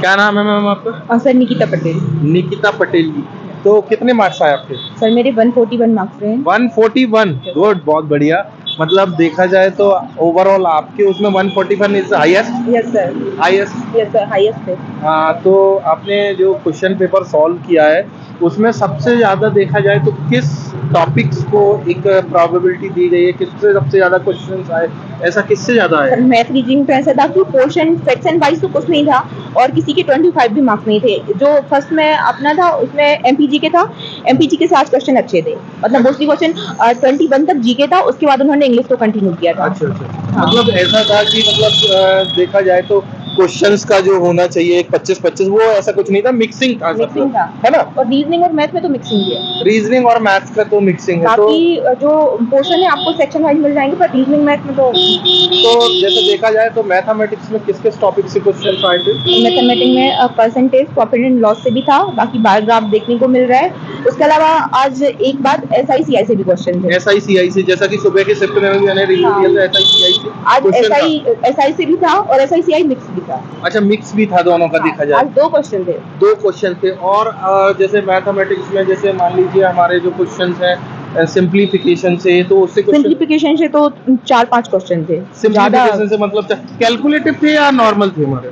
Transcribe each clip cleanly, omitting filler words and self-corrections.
क्या नाम है मैम आपका? सर निकिता पटेल। निकिता पटेल जी। तो कितने मार्क्स आए आपके? सर मेरे 141 मार्क्स रहे हैं। 141, गुड, बहुत बढ़िया। मतलब देखा जाए तो ओवरऑल आपके उसमें 141 is highest. Yes sir. Highest. Yes sir, highest है। हाँ, तो आपने जो क्वेश्चन पेपर सॉल्व किया है उसमें सबसे ज्यादा देखा जाए तो किस टॉपिक्स को एक प्रोबेबिलिटी दी गई है, किससे सबसे ज्यादा क्वेश्चंस आए, ऐसा किससे ज्यादा आए? सर मैथ रीजनिंग तो ऐसा था कि पोर्शन फैक्ट्स एंड वाइज तो कुछ नहीं था और किसी के 25 भी मार्क्स नहीं थे। जो फर्स्ट में अपना था उसमें एमपीजी के था। एमपीजी के 7 क्वेश्चन अच्छे थे, मतलब मोस्टली क्वेश्चन 21 तक जीके था। उसके बाद उन्होंने इंग्लिश को कंटिन्यू किया था। अच्छा अच्छा, हाँ। मतलब ऐसा था कि मतलब देखा जाए तो क्वेश्चंस का जो होना चाहिए एक 25-25, वो ऐसा कुछ नहीं था, मिक्सिंग था सब मिक्सिंग लोग, था है ना? और रीजनिंग और मैथ में तो मिक्सिंग ही है। रीजनिंग और मैथ्स का तो मिक्सिंग है। तो बाकी जो पोर्शन है आपको सेक्शन वाइज मिल जाएंगे, पर रीजनिंग मैथ में तो जैसे देखा जाए तो मैथमेटिक्स में किस किस टॉपिक से क्वेश्चन आए थे? मैथमेटिक्स में परसेंटेज, प्रॉफिट एंड लॉस से भी था। बाकी बार ग्राफ देखने को मिल रहा है। उसके अलावा आज एक बार एसआईसीआई से भी क्वेश्चन थे। SICI से, जैसा कि सुबह के शिफ्ट में भी मैंने रिव्यू हाँ। दिया था, SICI से आज क्वेश्चन था। एसआई से भी था और एसआईसीआई मिक्स भी था। अच्छा, मिक्स भी था दोनों का हाँ, देखा आज जाए। 2 क्वेश्चन थे। दो क्वेश्चन थे। और जैसे मैथमेटिक्स में जैसे मान लीजिए हमारे जो क्वेश्चंस हैं सिंप्लीफिकेशन से, तो उससे क्वेश्चन सिंप्लीफिकेशन से तो 4-5 क्वेश्चन थे ज्यादा। सिंप्लीफिकेशन से मतलब कैलकुलेटिव थे या नॉर्मल थे हमारे?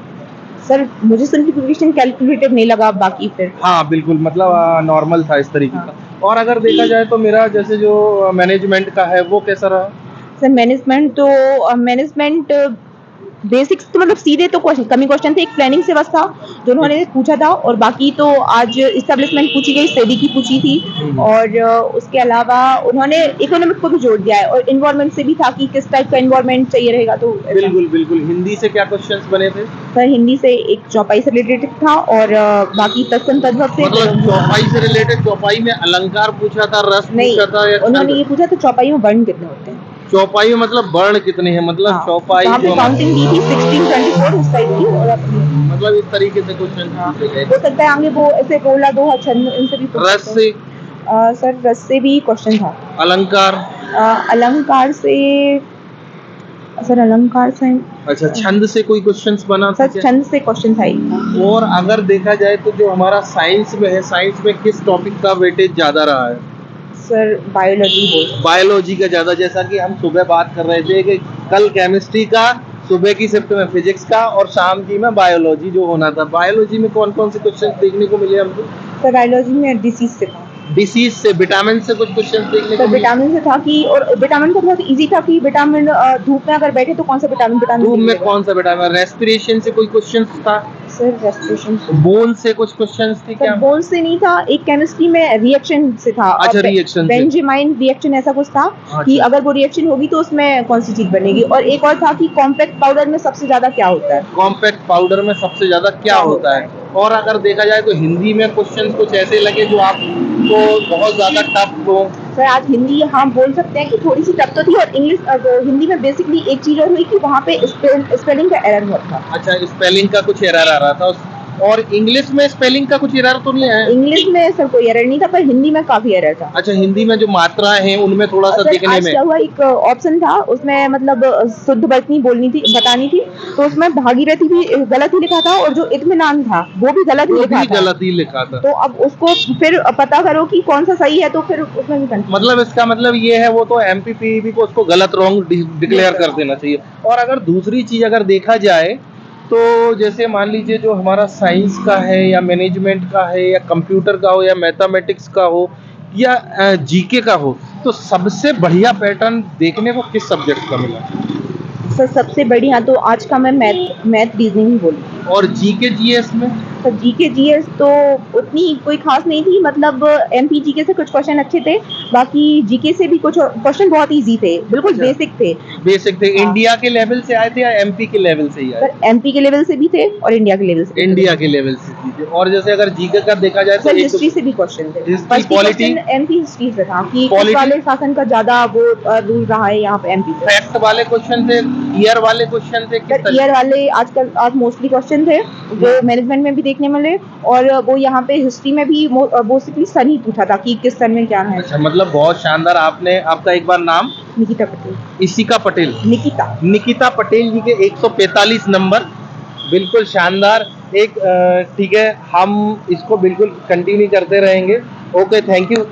सर मुझे सिंप्लीफिकेशन कैलकुलेटिव नहीं लगा, बाकी फिर हाँ बिल्कुल, मतलब नॉर्मल था इस तरीके हाँ। का। और अगर देखा जाए तो मेरा जैसे जो मैनेजमेंट का है वो कैसा रहा? सर मैनेजमेंट तो मैनेजमेंट बेसिक्स तो मतलब सीधे तो कमी क्वेश्चन थे। एक प्लानिंग से बस था जो उन्होंने पूछा था, और बाकी तो आज इस्टेब्लिशमेंट पूछी गई, सेबी की पूछी थी। और उसके अलावा उन्होंने इकोनॉमिक को भी जोड़ दिया है, और इन्वायरमेंट से भी था कि किस टाइप का इन्वायरमेंट चाहिए रहेगा। तो बिल्कुल बिल्कुल। हिंदी से क्या क्वेश्चंस बने थे? सर हिंदी से एक चौपाई से रिलेटेड था, और बाकी तत्सम तद्भव से मतलब चौपाई से रिलेटेड, चौपाई में अलंकार पूछा था, रस नहीं। पूछा था या उन्होंने छंद? ये पूछा था चौपाई में वर्ण कितने होते हैं। चौपाई में मतलब वर्ण कितने हैं, मतलब हाँ, चौपाई वहाँ पे जो काउंटिंग दी थी 16, 24 उस टाइप की। और अपनी मतलब इस तरीके से क्वेश्चन हाँ, पूछे गए। हो सकता है आगे वो ऐसे रोला दो छंद इनसे भी पूछ रस सकते से? हैं। सर रस से भी क्वेश्चन था। अलंकार? अलंकार से, सर अलंकार से अच्छा, छंद से कोई क्वेश्चंस बना था सर क्या? छंद से क्वेश्चन था ही। और अगर देखा जाए तो जो हमारा साइंस में है, साइंस में किस टॉपिक का वेटेज ज्यादा रहा है? सर बायोलॉजी हो। बायोलॉजी का ज्यादा, जैसा कि हम सुबह बात कर रहे थे कि कल केमिस्ट्री का, सुबह की शिफ्ट में फिजिक्स का और शाम की में बायोलॉजी जो होना था। बायोलॉजी में कौन कौन से क्वेश्चन देखने को मिले हमको? सर बायोलॉजी में डिसीज से था। डिसीज से, विटामिन से कुछ क्वेश्चन देखने सर को मिले? विटामिन से था कि, और विटामिन का बहुत इजी था कि विटामिन धूप में अगर बैठे तो कौन सा विटामिन विटामिन धूप डी में मिलेगा। कौन सा विटामिन? रेस्पिरेशन से कोई क्वेश्चन था? Sir respiration. बोन से कुछ क्वेश्चंस थे सर क्या? बोन से नहीं था, एक केमिस्ट्री में रिएक्शन से था। अच्छा, रिएक्शन से। बेंजामाइन रिएक्शन ऐसा कुछ था कि अच्छा। अगर वो रिएक्शन होगी तो उसमें कौन सी चीज बनेगी। और एक और था कि कॉम्पैक्ट पाउडर में सबसे ज्यादा क्या होता है। कॉम्पैक्ट पाउडर में सबसे ज्यादा क्या होता है? और अगर देखा जाए तो हिंदी में क्वेश्चन कुछ ऐसे लगे जो आपको बहुत ज्यादा टफ हो? सर आज हिंदी हम बोल सकते हैं कि थोड़ी सी टफ तो थी, और इंग्लिश हिंदी में बेसिकली एक चीज और हुई कि वहाँ पे स्पेलिंग का एरर हुआ था। अच्छा, स्पेलिंग का कुछ एरर आ रहा था और इंग्लिश में स्पेलिंग का कुछ एरर तो नहीं है? इंग्लिश में सर कोई एरर नहीं था, पर हिंदी में काफी एरर था। अच्छा, हिंदी में जो मात्राएं हैं उनमें थोड़ा सा सर दिखने आज में। क्या हुआ, एक ऑप्शन था उसमें मतलब शुद्ध वर्तनी बोलनी थी, बतानी थी। तो उसमें भागीरथी भी गलत ही लिखा था, और जो इत्मीनान था वो भी गलत ही वो लिखा भी था। गलत ही लिखा था। तो अब उसको फिर पता करो कि कौन सा सही है, तो फिर उसमें भी कंफ्यूजन। मतलब इसका मतलब ये है, वो तो MPPEB को उसको गलत रॉन्ग डिक्लेयर कर देना चाहिए। और अगर दूसरी चीज अगर देखा जाए तो जैसे मान लीजिए जो हमारा साइंस का है या मैनेजमेंट का है या कंप्यूटर का हो या मैथमेटिक्स का हो या जीके का हो, तो सबसे बढ़िया पैटर्न देखने को किस सब्जेक्ट का मिला? सर सबसे बढ़िया तो आज का मैं मैथ रीजनिंग ही बोलूँगी। और जीके जीएस में? सर जीके जीएस तो उतनी कोई खास नहीं थी, मतलब एमपी जीके से कुछ क्वेश्चन अच्छे थे। बाकी जीके से भी कुछ क्वेश्चन बहुत इजी थे, बिल्कुल अच्छा, बेसिक थे। बेसिक थे। हाँ। इंडिया के लेवल से आए थे या एमपी के लेवल से ही आए? सर एमपी के लेवल से भी थे और इंडिया के लेवल से भी थे। इंडिया के लेवल से थे। और जैसे अगर जीके का देखा जाए तो सर एक हिस्ट्री से भी क्वेश्चन थे। History, first polity, question MP history से था कि किस पॉलिटी, वाले शासन का ज्यादा वो रूल रहा है यहाँ पे एमपी पे। फैक्ट वाले क्वेश्चन थे, ईयर वाले क्वेश्चन थे, किस सर तरह? ईयर वाले आजकल आज मोस्टली क्वेश्चन थे जो मैनेजमेंट में भी देखने मिले, और वो यहाँ पे हिस्ट्री में भी मोस्टली सन ही पूछा था कि किस सन में क्या है। अच्छा, मतलब बहुत शानदार। आपने, आपका एक बार नाम? निकिता पटेल। इशिका पटेल। निकिता। निकिता पटेल जी के 145 नंबर, बिल्कुल शानदार। एक ठीक है, हम इसको बिल्कुल कंटिन्यू करते रहेंगे। Okay, thank you.